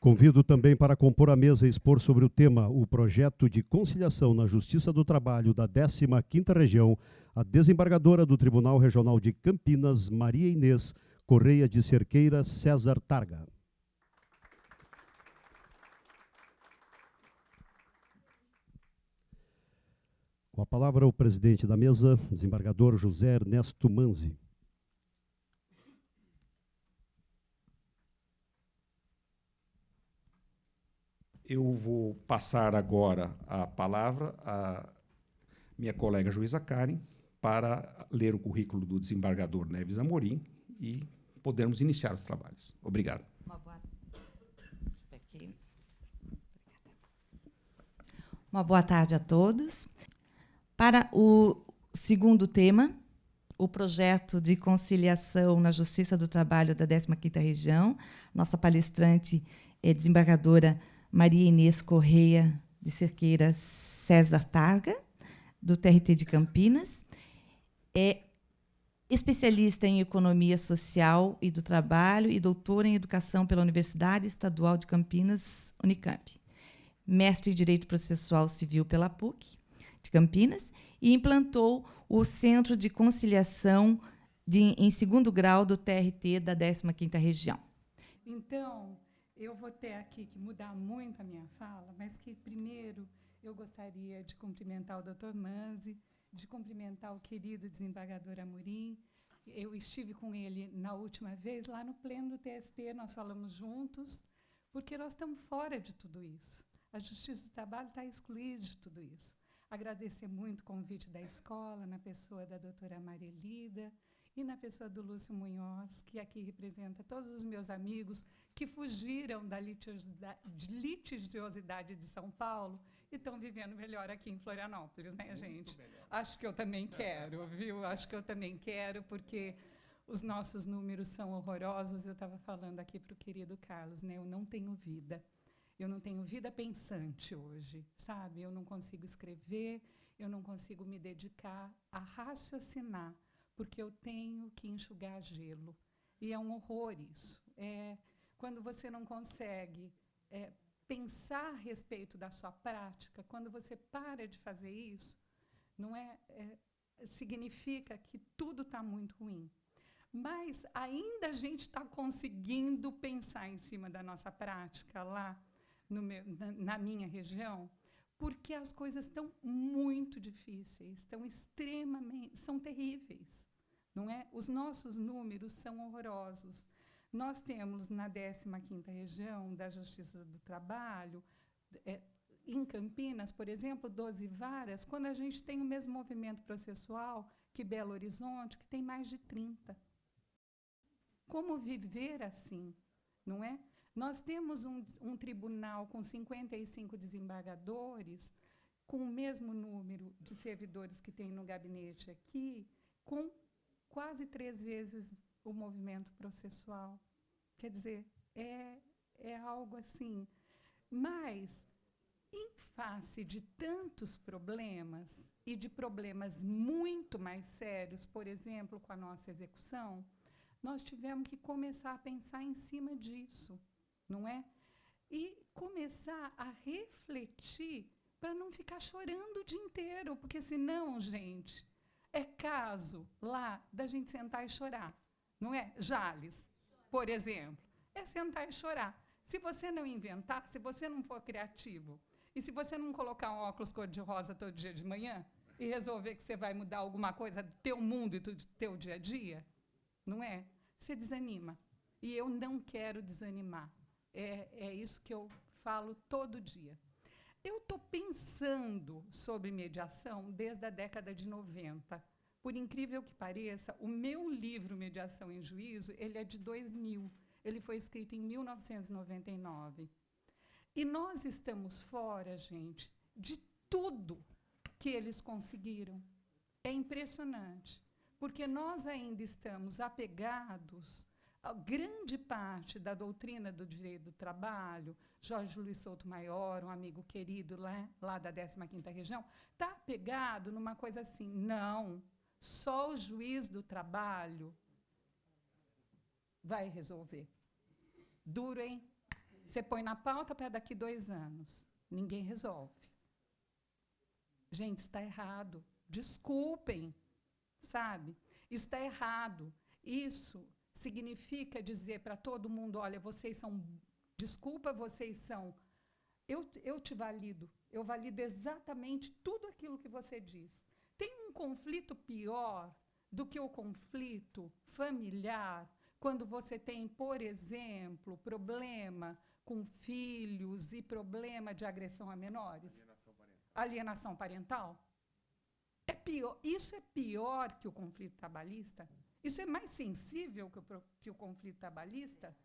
Convido também para compor a mesa e expor sobre o tema o projeto de conciliação na Justiça do Trabalho da 15ª Região, a desembargadora do Tribunal Regional de Campinas, Maria Inês Correia de Cerqueira César Targa. Com a palavra o presidente da mesa, desembargador José Ernesto Manzi. Eu vou passar agora a palavra à minha colega juíza Karen para ler o currículo do desembargador Neves Amorim e podermos iniciar os trabalhos. Obrigado. Uma boa tarde a todos. Para o segundo tema, o projeto de conciliação na Justiça do Trabalho da 15ª Região, nossa palestrante é desembargadora Maria Inês Correia de Cerqueira César Targa, do TRT de Campinas. É especialista em Economia Social e do Trabalho e doutora em Educação pela Universidade Estadual de Campinas, Unicamp. Mestre em Direito Processual Civil pela PUC de Campinas e implantou o Centro de Conciliação em segundo grau do TRT da 15ª Região. Então, eu vou ter aqui que mudar muito a minha fala, mas que, primeiro, eu gostaria de cumprimentar o doutor Manzi, de cumprimentar o querido desembargador Amorim. Eu estive com ele na última vez, lá no pleno do TST, nós falamos juntos, porque nós estamos fora de tudo isso. A Justiça do Trabalho está excluída de tudo isso. Agradecer muito o convite da escola, na pessoa da doutora Marilida e na pessoa do Lúcio Munhoz, que aqui representa todos os meus amigos que fugiram da litigiosidade de São Paulo e estão vivendo melhor aqui em Florianópolis, né, muito gente? Melhor. Acho que eu também quero, viu? Acho que eu também quero, porque os nossos números são horrorosos. Eu estava falando aqui para o querido Carlos, né? Eu não tenho vida. Eu não tenho vida pensante hoje, sabe? Eu não consigo escrever, eu não consigo me dedicar a raciocinar, porque eu tenho que enxugar gelo. E é um horror isso. Quando você não consegue pensar a respeito da sua prática, quando você para de fazer isso, não significa que tudo está muito ruim. Mas ainda a gente está conseguindo pensar em cima da nossa prática lá, na minha região, porque as coisas estão muito difíceis, são terríveis, não é? Os nossos números são horrorosos. Nós temos na 15ª Região da Justiça do Trabalho, em Campinas, por exemplo, 12 varas, quando a gente tem o mesmo movimento processual que Belo Horizonte, que tem mais de 30. Como viver assim, não é? Nós temos um tribunal com 55 desembargadores, com o mesmo número de servidores que tem no gabinete aqui, com quase 3 vezes o movimento processual. Quer dizer, é algo assim. Mas, em face de tantos problemas, e de problemas muito mais sérios, por exemplo, com a nossa execução, nós tivemos que começar a pensar em cima disso, não é? E começar a refletir para não ficar chorando o dia inteiro, porque senão, gente, é caso lá da gente sentar e chorar, não é? Jales, por exemplo, é sentar e chorar. Se você não inventar, se você não for criativo, e se você não colocar um óculos cor-de-rosa todo dia de manhã e resolver que você vai mudar alguma coisa do teu mundo e do teu dia a dia, não é? Você desanima. E eu não quero desanimar. É isso que eu falo todo dia. Eu estou pensando sobre mediação desde a década de 90. Por incrível que pareça, o meu livro Mediação em Juízo, ele é de 2000. Ele foi escrito em 1999. E nós estamos fora, gente, de tudo que eles conseguiram. É impressionante, porque nós ainda estamos apegados a grande parte da doutrina do direito do trabalho. Jorge Luiz Souto-Maior, um amigo querido lá da 15ª Região, está apegado numa coisa assim, não, só o juiz do trabalho vai resolver. Duro, hein? Você põe na pauta para daqui 2 anos. Ninguém resolve. Gente, está errado. Desculpem, sabe? Isso está errado. Isso significa dizer para todo mundo, olha, vocês são... Desculpa, vocês são... Eu te valido. Eu valido exatamente tudo aquilo que você diz. Tem um conflito pior do que o conflito familiar, quando você tem, por exemplo, problema com filhos e problema de agressão a menores? Alienação parental. É pior, isso é pior que o conflito trabalhista? Isso é mais sensível que o conflito trabalhista?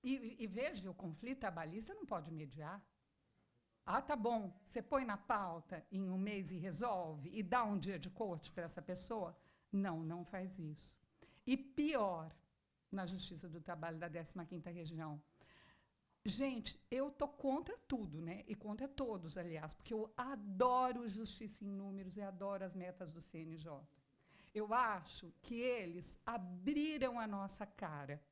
E veja, o conflito trabalhista não pode mediar. Ah, tá bom, você põe na pauta em 1 mês e resolve, e dá um dia de coach para essa pessoa? Não, não faz isso. E pior, na Justiça do Trabalho da 15ª Região. Gente, eu estou contra tudo, né? E contra todos, aliás, porque eu adoro justiça em números e adoro as metas do CNJ. Eu acho que eles abriram a nossa cara.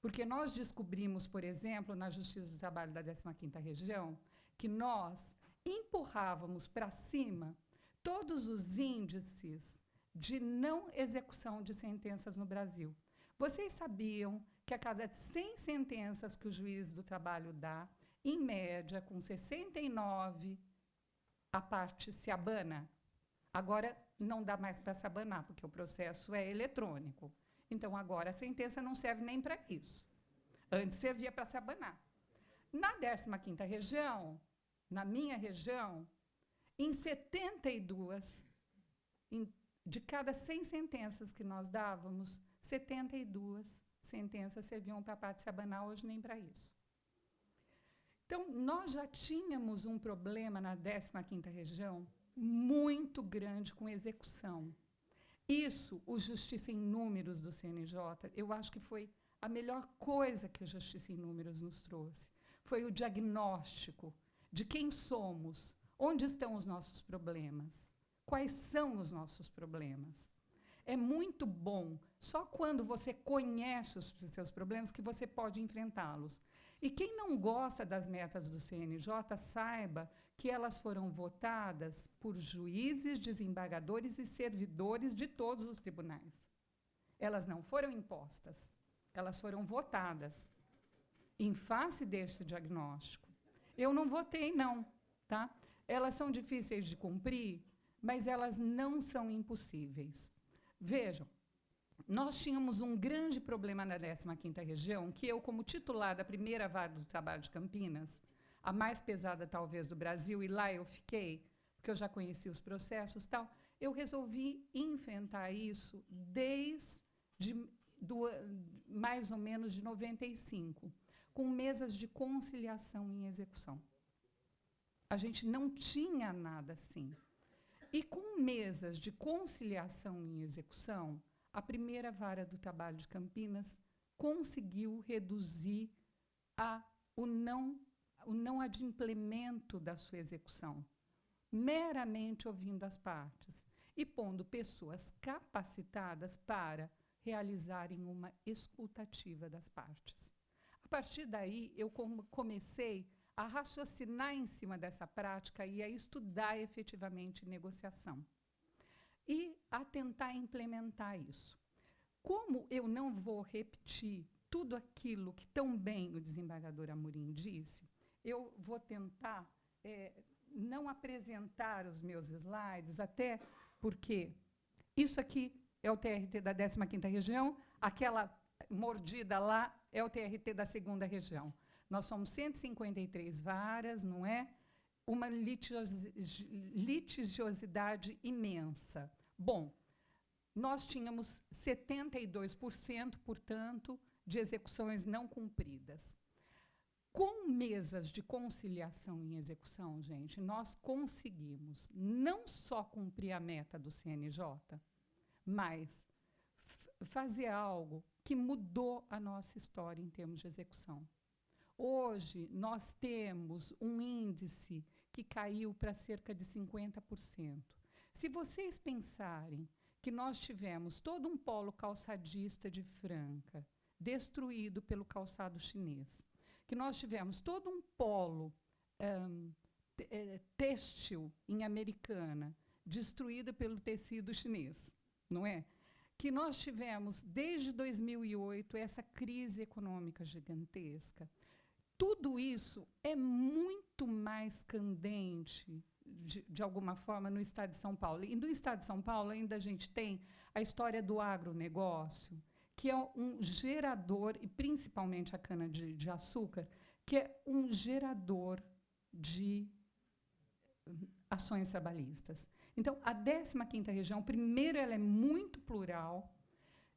Porque nós descobrimos, por exemplo, na Justiça do Trabalho da 15ª Região, que nós empurrávamos para cima todos os índices de não execução de sentenças no Brasil. Vocês sabiam que a cada 100 sentenças que o juiz do trabalho dá, em média, com 69, a parte se abana? Agora, não dá mais para se abanar, porque o processo é eletrônico. Então, agora, a sentença não serve nem para isso. Antes servia para se abanar. Na 15ª Região, na minha região, em 72, de cada 100 sentenças que nós dávamos, 72 sentenças serviam para a parte se abanar, hoje nem para isso. Então, nós já tínhamos um problema na 15ª Região muito grande com execução. Isso, o Justiça em Números do CNJ, eu acho que foi a melhor coisa que o Justiça em Números nos trouxe. Foi o diagnóstico de quem somos, onde estão os nossos problemas, quais são os nossos problemas. É muito bom, só quando você conhece os seus problemas que você pode enfrentá-los. E quem não gosta das metas do CNJ, saiba que elas foram votadas por juízes, desembargadores e servidores de todos os tribunais. Elas não foram impostas, elas foram votadas em face deste diagnóstico. Eu não votei, não, tá? Elas são difíceis de cumprir, mas elas não são impossíveis. Vejam, nós tínhamos um grande problema na 15ª Região, que eu, como titular da primeira vara do trabalho de Campinas, a mais pesada, talvez, do Brasil, e lá eu fiquei, porque eu já conhecia os processos, tal, eu resolvi enfrentar isso desde mais ou menos de 95, com mesas de conciliação em execução. A gente não tinha nada assim. E com mesas de conciliação em execução, a primeira vara do trabalho de Campinas conseguiu reduzir o não adimplemento da sua execução, meramente ouvindo as partes e pondo pessoas capacitadas para realizarem uma escutativa das partes. A partir daí, eu comecei a raciocinar em cima dessa prática e a estudar efetivamente negociação e a tentar implementar isso. Como eu não vou repetir tudo aquilo que tão bem o desembargador Amorim disse, eu vou tentar não apresentar os meus slides, até porque isso aqui é o TRT da 15ª Região, aquela mordida lá é o TRT da 2ª Região. Nós somos 153 varas, não é? Uma litigiosidade imensa. Bom, nós tínhamos 72%, portanto, de execuções não cumpridas. Com mesas de conciliação em execução, gente, nós conseguimos não só cumprir a meta do CNJ, mas fazer algo que mudou a nossa história em termos de execução. Hoje, nós temos um índice que caiu para cerca de 50%. Se vocês pensarem que nós tivemos todo um polo calçadista de Franca, destruído pelo calçado chinês, que que nós tivemos todo um polo têxtil em Americana, destruída pelo tecido chinês, não é? Que nós tivemos, desde 2008, essa crise econômica gigantesca. Tudo isso é muito mais candente, de alguma forma, no estado de São Paulo. E no estado de São Paulo, ainda a gente tem a história do agronegócio, que é um gerador, e principalmente a cana-de-açúcar, que é um gerador de ações trabalhistas. Então, a 15ª região, primeiro, ela é muito plural.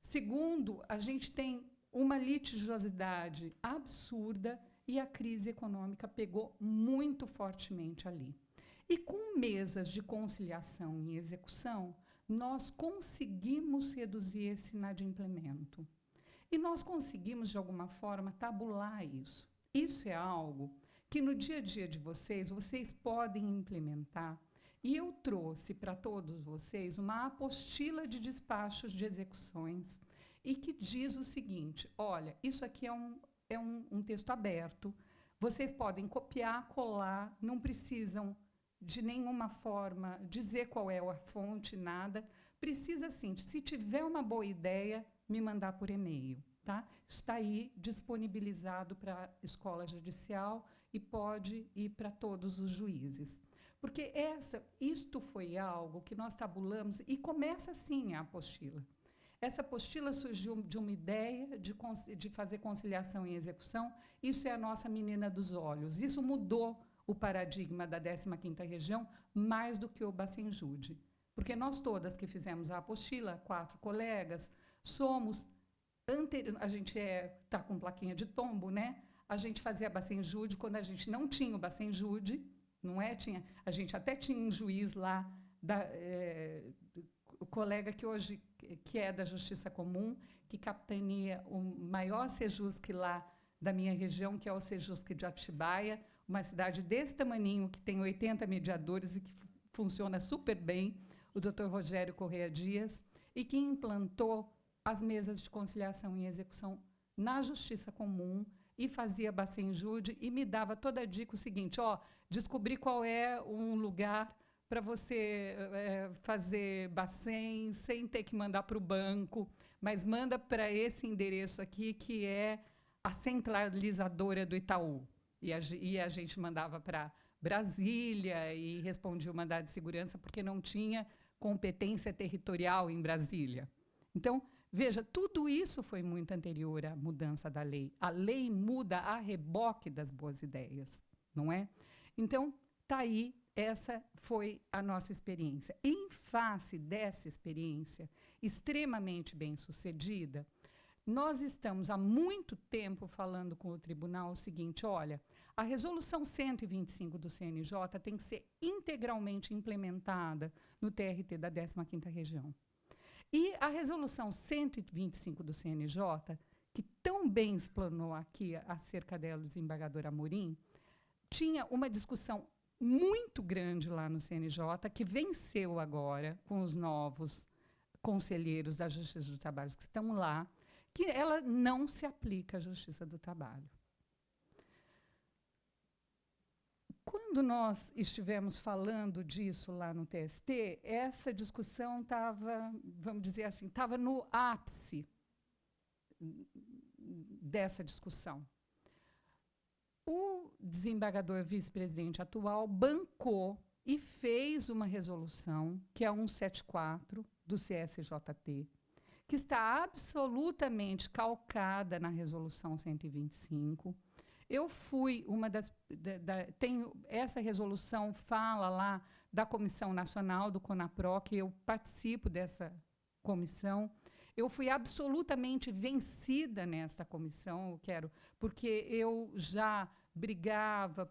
Segundo, a gente tem uma litigiosidade absurda e a crise econômica pegou muito fortemente ali. E com mesas de conciliação e execução, nós conseguimos reduzir esse inadimplemento. E nós conseguimos, de alguma forma, tabular isso. Isso é algo que, no dia a dia de vocês, vocês podem implementar. E eu trouxe para todos vocês uma apostila de despachos de execuções e que diz o seguinte: olha, isso aqui é um texto aberto, vocês podem copiar, colar, não precisam de nenhuma forma dizer qual é a fonte, nada. Precisa, sim, se tiver uma boa ideia, me mandar por e-mail. Tá? Está aí disponibilizado para a escola judicial e pode ir para todos os juízes. Porque isto foi algo que nós tabulamos e começa assim a apostila. Essa apostila surgiu de uma ideia de fazer conciliação e execução. Isso é a nossa menina dos olhos. Isso mudou o paradigma da 15ª região mais do que o Bacenjude. Porque nós todas que fizemos a apostila, 4 colegas, somos... A gente está com plaquinha de tombo, né? A gente fazia Bacenjude quando a gente não tinha o Bacenjude, não é? A gente até tinha um juiz lá, o colega que hoje que é da Justiça Comum, que capitania o maior Sejusc lá da minha região, que é o Sejusc de Atibaia, uma cidade desse tamaninho, que tem 80 mediadores e que funciona super bem, o Dr. Rogério Correia Dias, e que implantou as mesas de conciliação e execução na Justiça Comum e fazia Bacenjude e me dava toda a dica o seguinte: descobri qual é um lugar para você fazer Bacen sem ter que mandar para o banco, mas manda para esse endereço aqui, que é a centralizadora do Itaú. E a gente mandava para Brasília e respondia o mandado de segurança, porque não tinha competência territorial em Brasília. Então, veja, tudo isso foi muito anterior à mudança da lei. A lei muda a reboque das boas ideias, não é? Então, está aí, essa foi a nossa experiência. Em face dessa experiência extremamente bem-sucedida, nós estamos há muito tempo falando com o tribunal o seguinte: olha, a resolução 125 do CNJ tem que ser integralmente implementada no TRT da 15ª região. E a resolução 125 do CNJ, que tão bem explanou aqui acerca dela o desembargador Amorim, tinha uma discussão muito grande lá no CNJ, que venceu agora com os novos conselheiros da Justiça do Trabalho que estão lá, que ela não se aplica à Justiça do Trabalho. Quando nós estivemos falando disso lá no TST, essa discussão estava, vamos dizer assim, estava no ápice dessa discussão. O desembargador vice-presidente atual bancou e fez uma resolução, que é a 174 do CSJT, que está absolutamente calcada na resolução 125. Eu fui uma das... essa resolução fala lá da Comissão Nacional do CONAPROC, eu participo dessa comissão. Eu fui absolutamente vencida nesta comissão, porque eu já brigava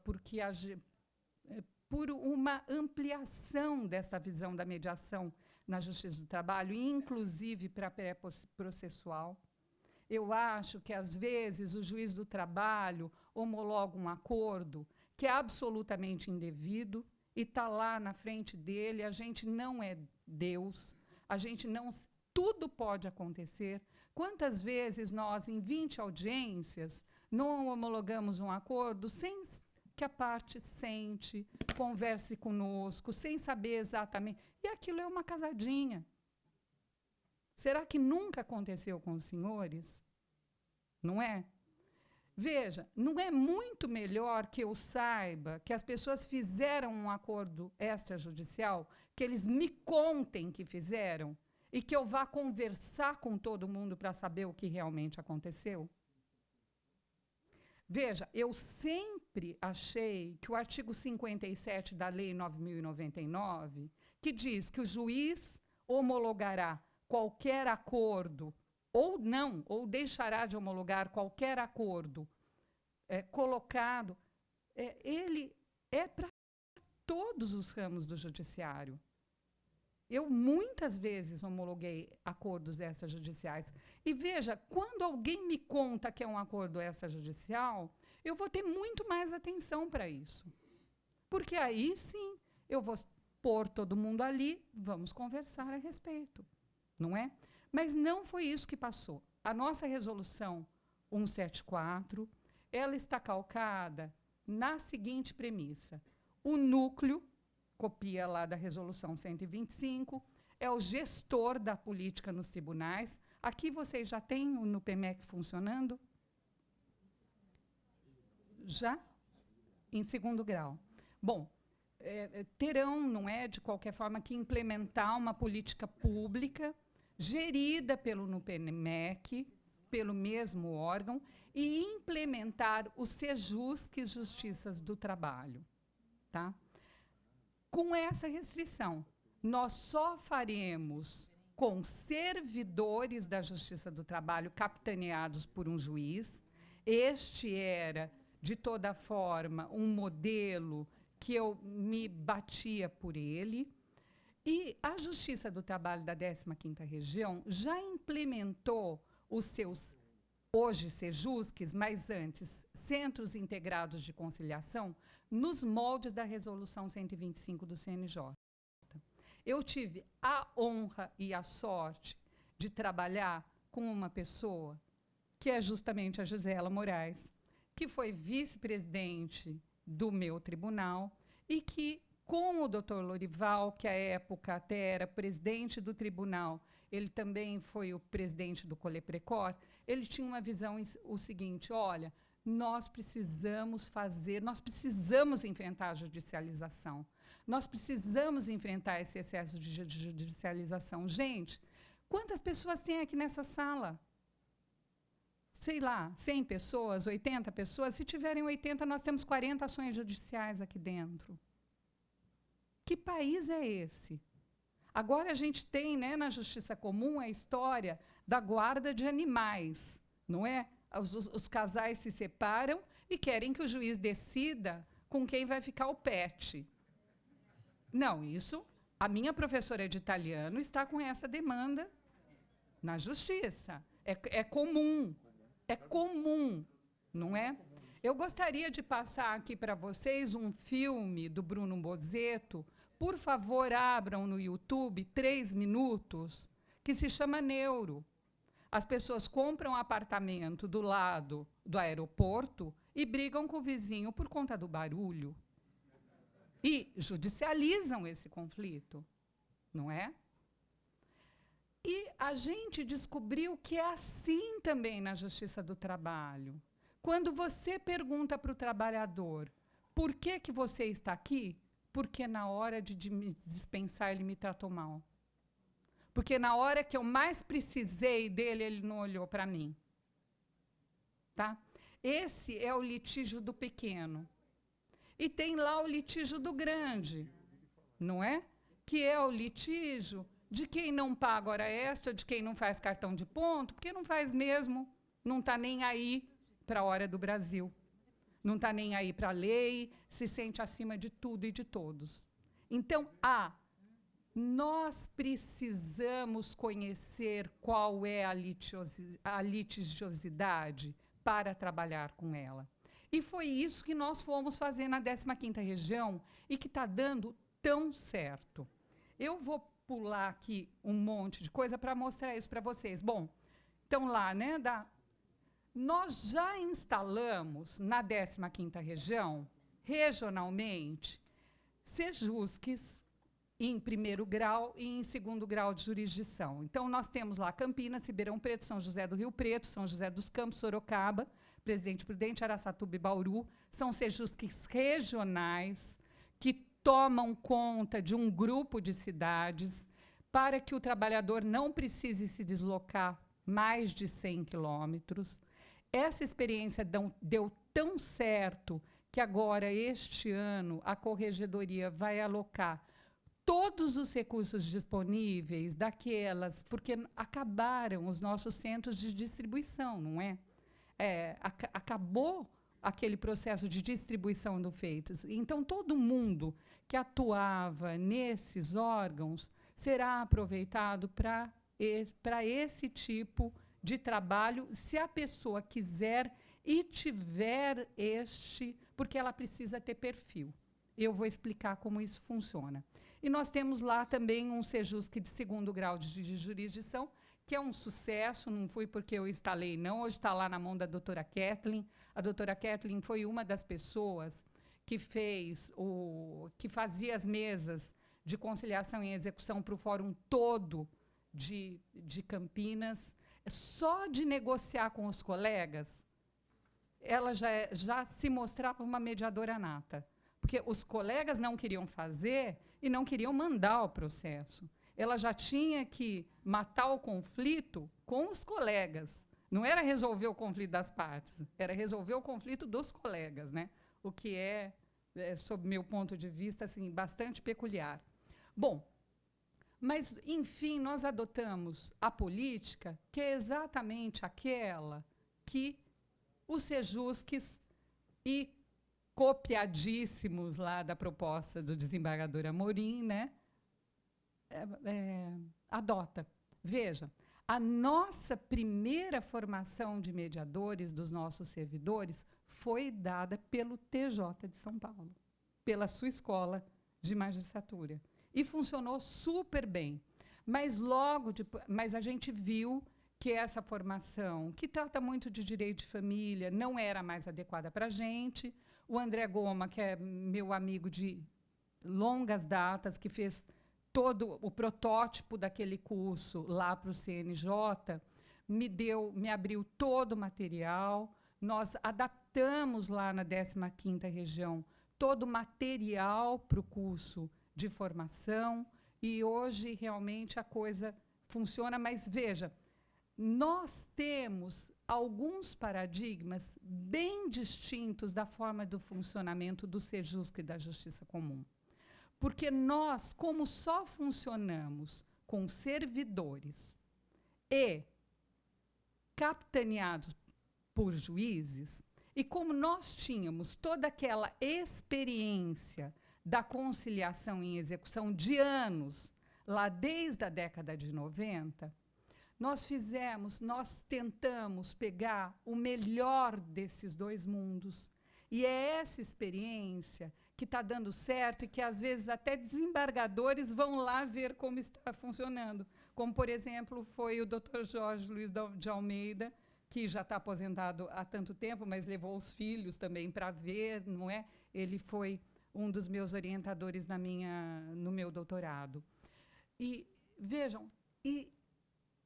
por uma ampliação dessa visão da mediação na Justiça do Trabalho, inclusive para pré-processual. Eu acho que, às vezes, o juiz do trabalho homologa um acordo que é absolutamente indevido e está lá na frente dele. A gente não é Deus, a gente não... Tudo pode acontecer. Quantas vezes nós, em 20 audiências, não homologamos um acordo sem que a parte sente, converse conosco, sem saber exatamente. E aquilo é uma casadinha. Será que nunca aconteceu com os senhores? Não é? Veja, não é muito melhor que eu saiba que as pessoas fizeram um acordo extrajudicial, que eles me contem que fizeram, e que eu vá conversar com todo mundo para saber o que realmente aconteceu? Veja, eu sempre achei que o artigo 57 da Lei 9.099, que diz que o juiz homologará qualquer acordo, ou não, ou deixará de homologar qualquer acordo colocado, ele é para todos os ramos do judiciário. Eu muitas vezes homologuei acordos extrajudiciais. E veja, quando alguém me conta que é um acordo extrajudicial, eu vou ter muito mais atenção para isso. Porque aí sim, eu vou pôr todo mundo ali, vamos conversar a respeito. Não é? Mas não foi isso que passou. A nossa resolução 174, ela está calcada na seguinte premissa: o núcleo, copia lá da resolução 125, é o gestor da política nos tribunais. Aqui vocês já têm o NUPEMEC funcionando? Já? Em segundo grau. Bom, terão, não é, de qualquer forma, que implementar uma política pública gerida pelo NUPEMEC, pelo mesmo órgão, e implementar os SEJUSC, Justiças do Trabalho. Tá? Com essa restrição, nós só faremos com servidores da Justiça do Trabalho capitaneados por um juiz. Este era, de toda forma, um modelo que eu me batia por ele. E a Justiça do Trabalho da 15ª Região já implementou os seus, hoje, SEJUSCs, mas antes, Centros Integrados de Conciliação, nos moldes da Resolução 125 do CNJ. Eu tive a honra e a sorte de trabalhar com uma pessoa, que é justamente a Gisela Moraes, que foi vice-presidente do meu tribunal e que, com o doutor Lorival, que à época até era presidente do tribunal, ele também foi o presidente do Coleprecor, ele tinha uma visão, o seguinte: olha, nós precisamos enfrentar a judicialização. Nós precisamos enfrentar esse excesso de judicialização. Gente, quantas pessoas tem aqui nessa sala? Sei lá, 100 pessoas, 80 pessoas? Se tiverem 80, nós temos 40 ações judiciais aqui dentro. Que país é esse? Agora a gente tem, né, na Justiça Comum, a história da guarda de animais, não é? Os casais se separam e querem que o juiz decida com quem vai ficar o pet. Não, isso, a minha professora de italiano está com essa demanda na justiça. É comum, não é? Eu gostaria de passar aqui para vocês um filme do Bruno Bozzetto. Por favor, abram no YouTube 3 minutos, que se chama Neuro. As pessoas compram um apartamento do lado do aeroporto e brigam com o vizinho por conta do barulho. E judicializam esse conflito, não é? E a gente descobriu que é assim também na Justiça do Trabalho. Quando você pergunta para o trabalhador, por que você está aqui? Porque na hora de me dispensar, ele me tratou mal. Porque na hora que eu mais precisei dele, ele não olhou para mim. Tá? Esse é o litígio do pequeno. E tem lá o litígio do grande, não é? Que é o litígio de quem não paga hora extra, de quem não faz cartão de ponto, porque não faz mesmo, não está nem aí para a hora do Brasil. Não está nem aí para a lei, se sente acima de tudo e de todos. Então, nós precisamos conhecer qual é a litigiosidade para trabalhar com ela. E foi isso que nós fomos fazer na 15ª Região e que está dando tão certo. Eu vou pular aqui um monte de coisa para mostrar isso para vocês. Bom, então lá, né, Nós já instalamos na 15ª região, regionalmente, sejusques em primeiro grau e em segundo grau de jurisdição. Então, nós temos lá Campinas, Ribeirão Preto, São José do Rio Preto, São José dos Campos, Sorocaba, Presidente Prudente, Araçatuba e Bauru. São sejusques regionais que tomam conta de um grupo de cidades para que o trabalhador não precise se deslocar mais de 100 quilômetros. Essa experiência deu tão certo que agora, este ano, a Corregedoria vai alocar todos os recursos disponíveis daquelas, porque acabaram os nossos centros de distribuição, não é? Acabou aquele processo de distribuição do feitos. Então, todo mundo que atuava nesses órgãos será aproveitado para esse tipo de trabalho, se a pessoa quiser e tiver porque ela precisa ter perfil. Eu vou explicar como isso funciona. E nós temos lá também um sejusque de segundo grau de jurisdição, que é um sucesso, não foi porque eu instalei, não. Hoje está lá na mão da doutora Kathleen. A doutora Kathleen foi uma das pessoas que fazia as mesas de conciliação e execução para o fórum todo de Campinas. Só de negociar com os colegas, ela já se mostrava uma mediadora nata. Porque os colegas não queriam fazer e não queriam mandar o processo. Ela já tinha que matar o conflito com os colegas. Não era resolver o conflito das partes, era resolver o conflito dos colegas, né? O que sob meu ponto de vista, assim, bastante peculiar. Bom, mas, enfim, nós adotamos a política que é exatamente aquela que os sejusques e copiadíssimos lá da proposta do desembargador Amorim, né, adota. Veja, a nossa primeira formação de mediadores dos nossos servidores foi dada pelo TJ de São Paulo, pela sua escola de magistratura. E funcionou super bem. Mas a gente viu que essa formação, que trata muito de direito de família, não era mais adequada para a gente. O André Goma, que é meu amigo de longas datas, que fez todo o protótipo daquele curso lá para o CNJ, me abriu todo o material. Nós adaptamos lá na 15ª região todo o material para o curso de formação, e hoje realmente a coisa funciona. Mas veja, nós temos alguns paradigmas bem distintos da forma do funcionamento do Sejusc e da Justiça Comum. Porque nós, como só funcionamos com servidores e capitaneados por juízes, e como nós tínhamos toda aquela experiência da conciliação em execução de anos, lá desde a década de 90, nós tentamos pegar o melhor desses dois mundos. E é essa experiência que está dando certo e que, às vezes, até desembargadores vão lá ver como está funcionando. Como, por exemplo, foi o Dr. Jorge Luiz de Almeida, que já está aposentado há tanto tempo, mas levou os filhos também para ver, não é? Ele foi um dos meus orientadores no meu doutorado. E, vejam,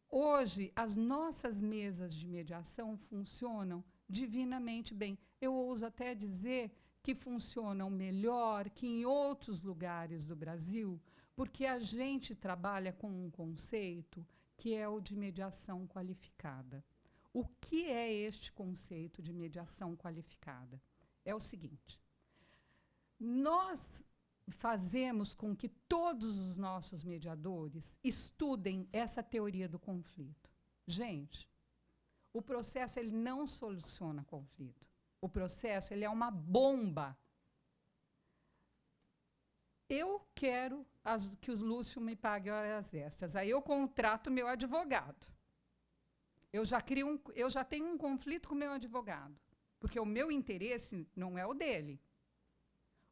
hoje as nossas mesas de mediação funcionam divinamente bem. Eu ouso até dizer que funcionam melhor que em outros lugares do Brasil, porque a gente trabalha com um conceito que é o de mediação qualificada. O que é este conceito de mediação qualificada? É o seguinte: nós fazemos com que todos os nossos mediadores estudem essa teoria do conflito. Gente, o processo ele não soluciona conflito. O processo ele é uma bomba. Eu quero que o Lúcio me pague horas extras. Aí eu contrato meu advogado. Eu já tenho um conflito com o meu advogado, porque o meu interesse não é o dele.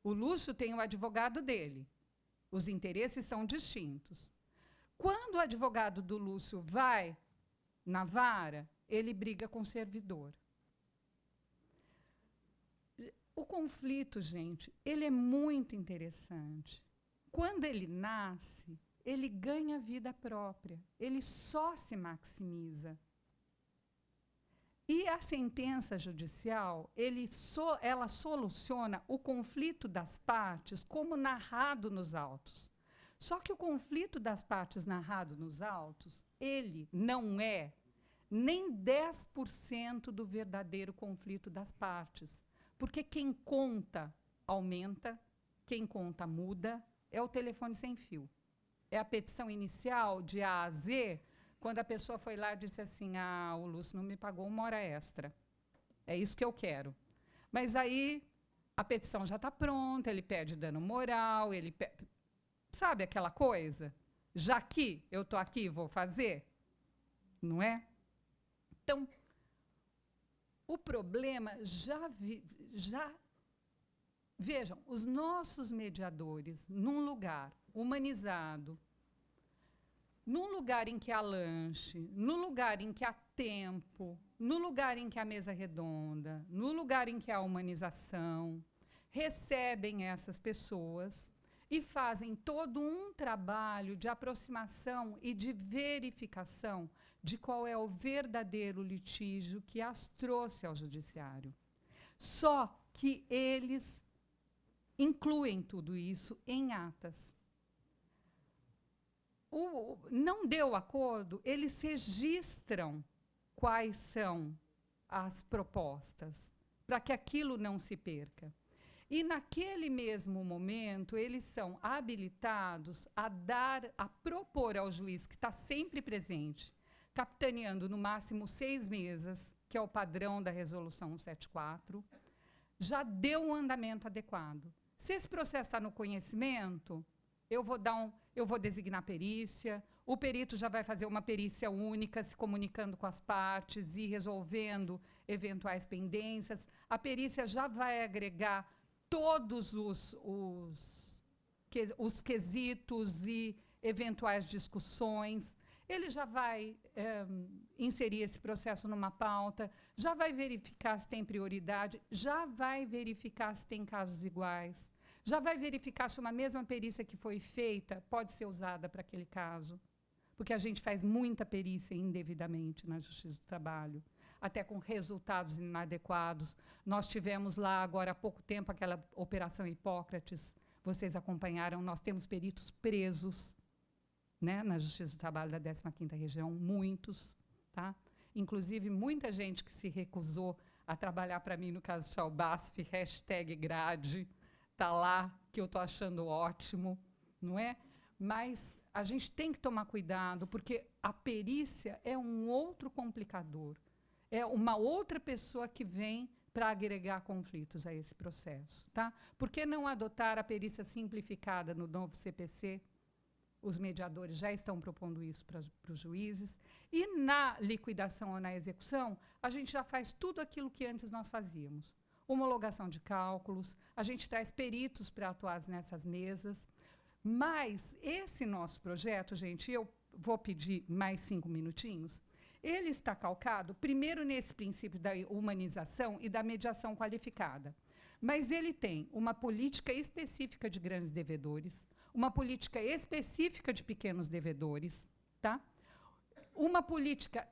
O Lúcio tem o advogado dele. Os interesses são distintos. Quando o advogado do Lúcio vai na vara, ele briga com o servidor. O conflito, gente, ele é muito interessante. Quando ele nasce, ele ganha vida própria, ele só se maximiza. E a sentença judicial, ela soluciona o conflito das partes como narrado nos autos. Só que o conflito das partes narrado nos autos, ele não é nem 10% do verdadeiro conflito das partes. Porque quem conta aumenta, quem conta muda, é o telefone sem fio. É a petição inicial de A a Z, quando a pessoa foi lá e disse assim, o Lúcio não me pagou 1 hora extra. É isso que eu quero. Mas aí a petição já está pronta, ele pede dano moral, sabe aquela coisa? Já que eu estou aqui, vou fazer? Não é? Então, o problema vejam, os nossos mediadores, num lugar humanizado, num lugar em que há lanche, no lugar em que há tempo, no lugar em que há mesa redonda, no lugar em que há humanização, recebem essas pessoas e fazem todo um trabalho de aproximação e de verificação de qual é o verdadeiro litígio que as trouxe ao judiciário. Só que eles incluem tudo isso em atas. Não deu acordo, eles registram quais são as propostas, para que aquilo não se perca. E, naquele mesmo momento, eles são habilitados a propor ao juiz, que está sempre presente, capitaneando no máximo 6 mesas, que é o padrão da Resolução 174, já deu um andamento adequado. Se esse processo está no conhecimento, eu vou designar perícia, o perito já vai fazer uma perícia única, se comunicando com as partes e resolvendo eventuais pendências. A perícia já vai agregar todos os quesitos e eventuais discussões. Ele já vai inserir esse processo numa pauta, já vai verificar se tem prioridade, já vai verificar se tem casos iguais, já vai verificar se uma mesma perícia que foi feita pode ser usada para aquele caso. Porque a gente faz muita perícia indevidamente na Justiça do Trabalho, até com resultados inadequados. Nós tivemos lá, agora há pouco tempo, aquela Operação Hipócrates, vocês acompanharam, nós temos peritos presos, né, na Justiça do Trabalho da 15ª Região, muitos, tá? Inclusive, muita gente que se recusou a trabalhar para mim no caso de Chalbasf, #grade, está lá, que eu estou achando ótimo, não é? Mas a gente tem que tomar cuidado, porque a perícia é um outro complicador, é uma outra pessoa que vem para agregar conflitos a esse processo. Tá? Por que não adotar a perícia simplificada no novo CPC? Os mediadores já estão propondo isso para os juízes. E na liquidação ou na execução, a gente já faz tudo aquilo que antes nós fazíamos. Homologação de cálculos, a gente traz peritos para atuar nessas mesas. Mas esse nosso projeto, gente, eu vou pedir mais 5 minutinhos, ele está calcado, primeiro, nesse princípio da humanização e da mediação qualificada. Mas ele tem uma política específica de grandes devedores, uma política específica de pequenos devedores, tá? Uma política,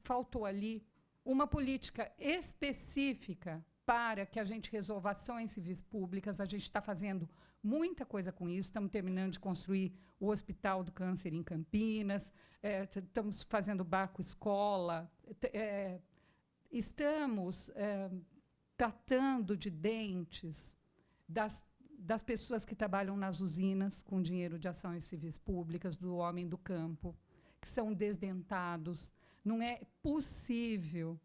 faltou ali, uma política específica para que a gente resolva ações civis públicas. A gente está fazendo muita coisa com isso, estamos terminando de construir o Hospital do Câncer em Campinas, estamos fazendo barco-escola, estamos tratando de dentes das pessoas que trabalham nas usinas com dinheiro de ações civis públicas, do homem do campo, que são desdentados. Não é possível,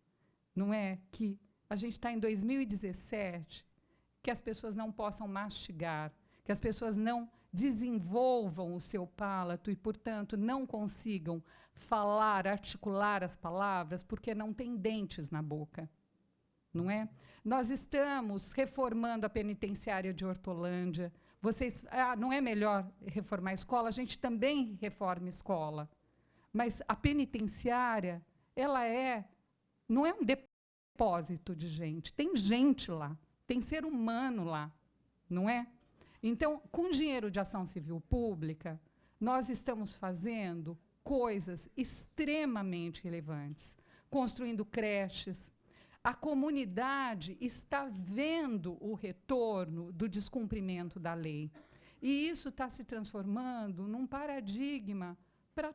não é, que a gente está em 2017, que as pessoas não possam mastigar, que as pessoas não desenvolvam o seu palato e, portanto, não consigam falar, articular as palavras, porque não tem dentes na boca. Não é? Nós estamos reformando a penitenciária de Hortolândia. Vocês, não é melhor reformar a escola? A gente também reforma a escola. Mas a penitenciária, ela não é um depósito de gente. Tem gente lá, Tem ser humano lá, não é? Então, com dinheiro de ação civil pública, nós estamos fazendo coisas extremamente relevantes, construindo creches. A comunidade está vendo o retorno do descumprimento da lei. E isso está se transformando num paradigma para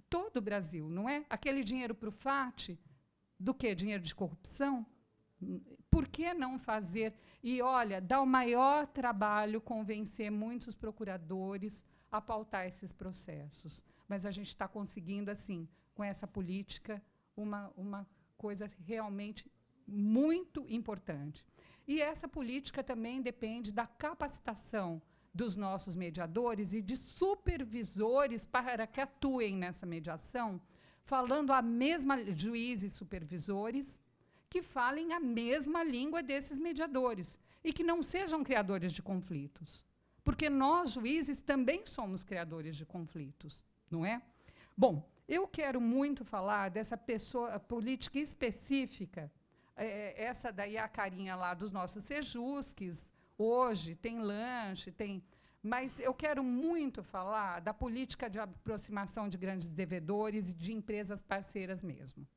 todo o Brasil, não é? Aquele dinheiro para o FAT, do quê? Dinheiro de corrupção? Por que não fazer? E, olha, dá o maior trabalho convencer muitos procuradores a pautar esses processos. Mas a gente está conseguindo, assim, com essa política, uma coisa realmente muito importante. E essa política também depende da capacitação dos nossos mediadores e de supervisores para que atuem nessa mediação, falando a mesma, juízes supervisores, que falem a mesma língua desses mediadores e que não sejam criadores de conflitos. Porque nós, juízes, também somos criadores de conflitos, não é? Bom, eu quero muito falar dessa pessoa, política específica, essa daí é a carinha lá dos nossos sejusques, hoje tem lanche, tem... Mas eu quero muito falar da política de aproximação de grandes devedores e de empresas parceiras mesmo.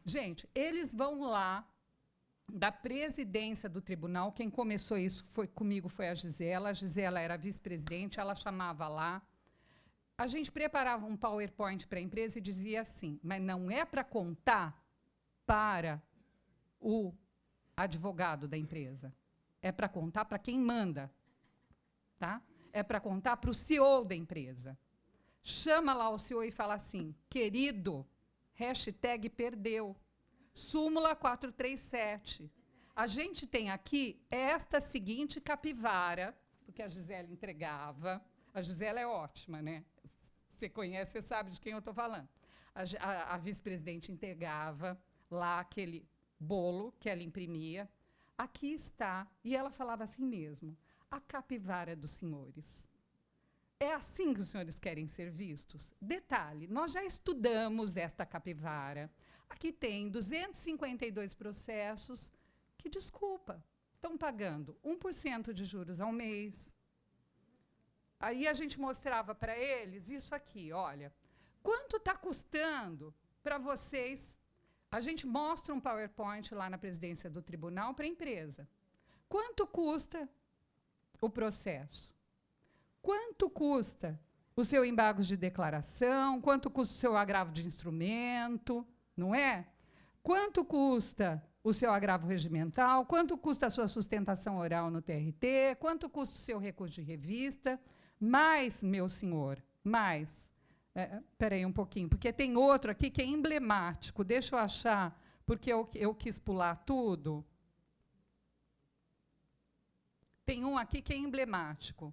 Gente, eles vão lá, da presidência do tribunal, quem começou isso comigo foi a Gisela era vice-presidente, ela chamava lá. A gente preparava um PowerPoint para a empresa e dizia assim, mas não é para contar para o advogado da empresa, é para contar para quem manda, tá? É para contar para o CEO da empresa. Chama lá o CEO e fala assim, querido, hashtag perdeu, súmula 437. A gente tem aqui esta seguinte capivara, porque a Gisela entregava. A Gisela é ótima, né? Você conhece, você sabe de quem eu estou falando. A vice-presidente entregava lá aquele bolo que ela imprimia. Aqui está, e ela falava assim mesmo, a capivara dos senhores. É assim que os senhores querem ser vistos? Detalhe, nós já estudamos esta capivara. Aqui tem 252 processos que, desculpa, estão pagando 1% de juros ao mês. Aí a gente mostrava para eles isso aqui, olha, quanto está custando para vocês? A gente mostra um PowerPoint lá na presidência do tribunal para a empresa. Quanto custa o processo? Quanto custa o seu embargo de declaração? Quanto custa o seu agravo de instrumento? Não é? Quanto custa o seu agravo regimental? Quanto custa a sua sustentação oral no TRT? Quanto custa o seu recurso de revista? Mais, meu senhor, mais. Espera aí um pouquinho, porque tem outro aqui que é emblemático. Deixa eu achar, porque eu quis pular tudo. Tem um aqui que é emblemático.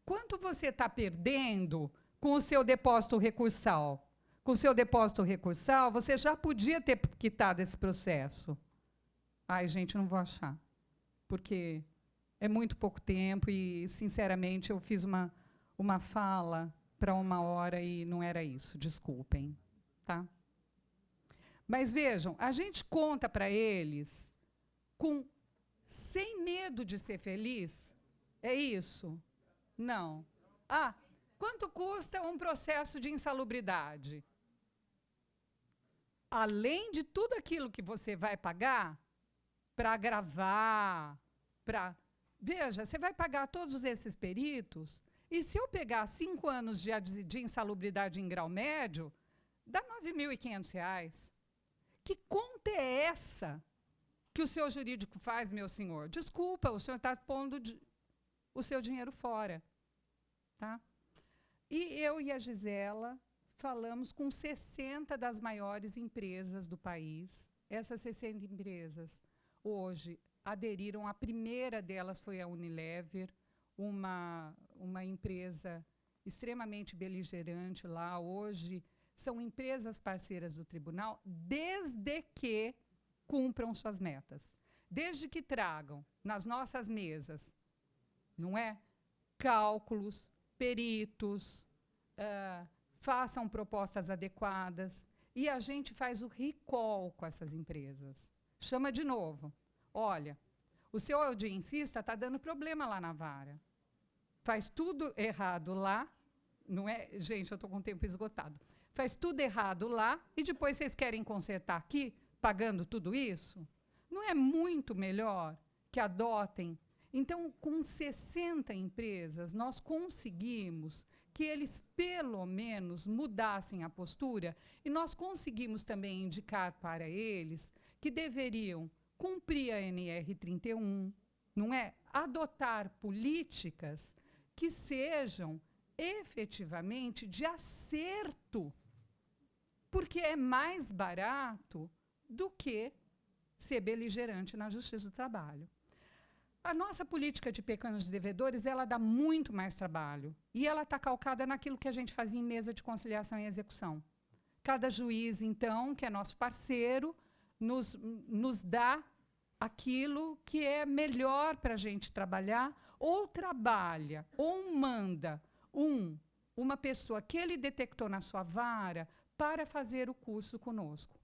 Quanto você está perdendo com o seu depósito recursal? Com o seu depósito recursal, você já podia ter quitado esse processo. Ai, gente, não vou achar, porque é muito pouco tempo e, sinceramente, eu fiz uma fala para 1 hora e não era isso, desculpem. Tá? Mas, vejam, a gente conta para eles sem medo de ser feliz. É isso? Não. Ah, quanto custa um processo de insalubridade? Além de tudo aquilo que você vai pagar para agravar, para... Veja, você vai pagar todos esses peritos, e se eu pegar 5 anos de insalubridade em grau médio, dá R$ 9.500. Que conta é essa que o seu jurídico faz, meu senhor? Desculpa, o senhor está pondo o seu dinheiro fora. Tá? E eu e a Gisela falamos com 60 das maiores empresas do país. Essas 60 empresas, hoje, aderiram. A primeira delas foi a Unilever, uma empresa extremamente beligerante lá. Hoje, são empresas parceiras do tribunal, desde que cumpram suas metas. Desde que tragam nas nossas mesas, não é? Cálculos, peritos, façam propostas adequadas, e a gente faz o recall com essas empresas. Chama de novo. olha, o seu audiencista está dando problema lá na vara. Faz tudo errado lá, não é? Gente, eu estou com o tempo esgotado. Faz tudo errado lá e depois vocês querem consertar aqui, pagando tudo isso? Não é muito melhor que adotem? Então, com 60 empresas, nós conseguimos que eles, pelo menos, mudassem a postura e nós conseguimos também indicar para eles que deveriam cumprir a NR31, não é? Adotar políticas que sejam efetivamente de acerto, porque é mais barato do que ser beligerante na Justiça do Trabalho. A nossa política de pequenos devedores, ela dá muito mais trabalho. E ela está calcada naquilo que a gente fazia em mesa de conciliação e execução. Cada juiz, então, que é nosso parceiro, nos dá aquilo que é melhor para a gente trabalhar, ou trabalha, ou manda uma pessoa que ele detectou na sua vara para fazer o curso conosco.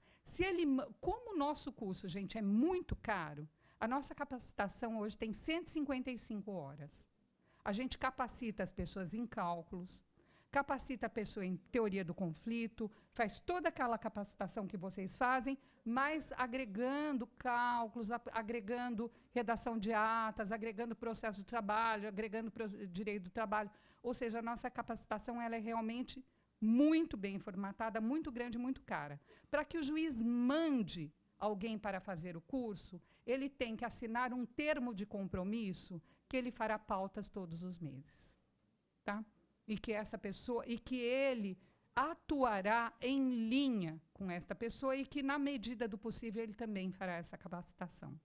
Como o nosso curso, gente, é muito caro, a nossa capacitação hoje tem 155 horas. A gente capacita as pessoas em cálculos, capacita a pessoa em teoria do conflito, faz toda aquela capacitação que vocês fazem, mas agregando cálculos, agregando redação de atas, agregando processo de trabalho, agregando direito do trabalho. Ou seja, a nossa capacitação ela é realmente muito bem formatada, muito grande, muito cara. Para que o juiz mande alguém para fazer o curso, ele tem que assinar um termo de compromisso que ele fará pautas todos os meses. Tá? E que essa pessoa, e que ele atuará em linha com esta pessoa e que, na medida do possível, ele também fará essa capacitação.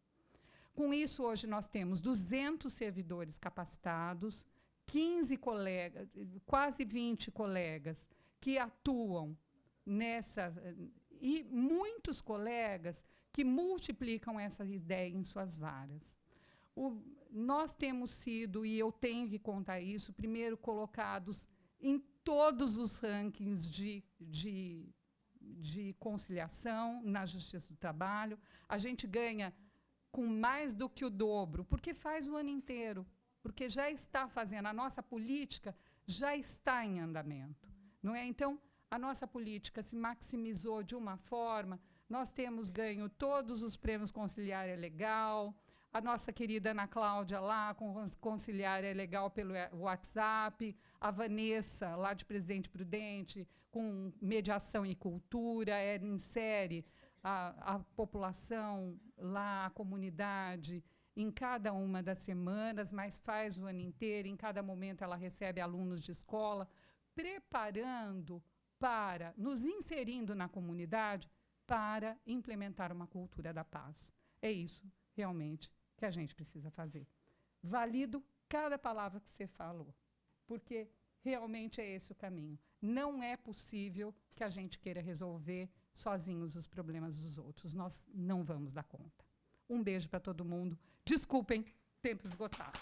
Com isso, hoje nós temos 200 servidores capacitados, 15 colegas, quase 20 colegas que atuam nessa, e muitos colegas que multiplicam essa ideia em suas varas. Nós temos sido, e eu tenho que contar isso, primeiro colocados em todos os rankings de conciliação na Justiça do Trabalho. A gente ganha com mais do que o dobro, porque faz o ano inteiro, porque já está fazendo, a nossa política já está em andamento. Não é? Então, a nossa política se maximizou de uma forma, nós temos ganho todos os prêmios Conciliar é Legal, a nossa querida Ana Cláudia lá, com Conciliar é Legal pelo WhatsApp, a Vanessa, lá de Presidente Prudente, com Mediação e Cultura, insere a população lá, a comunidade, em cada uma das semanas, mas faz o ano inteiro, em cada momento ela recebe alunos de escola, preparando para, nos inserindo na comunidade, para implementar uma cultura da paz. É isso, realmente, que a gente precisa fazer. Valido cada palavra que você falou, porque realmente é esse o caminho. Não é possível que a gente queira resolver sozinhos os problemas dos outros. Nós não vamos dar conta. Um beijo para todo mundo. Desculpem, tempo esgotado.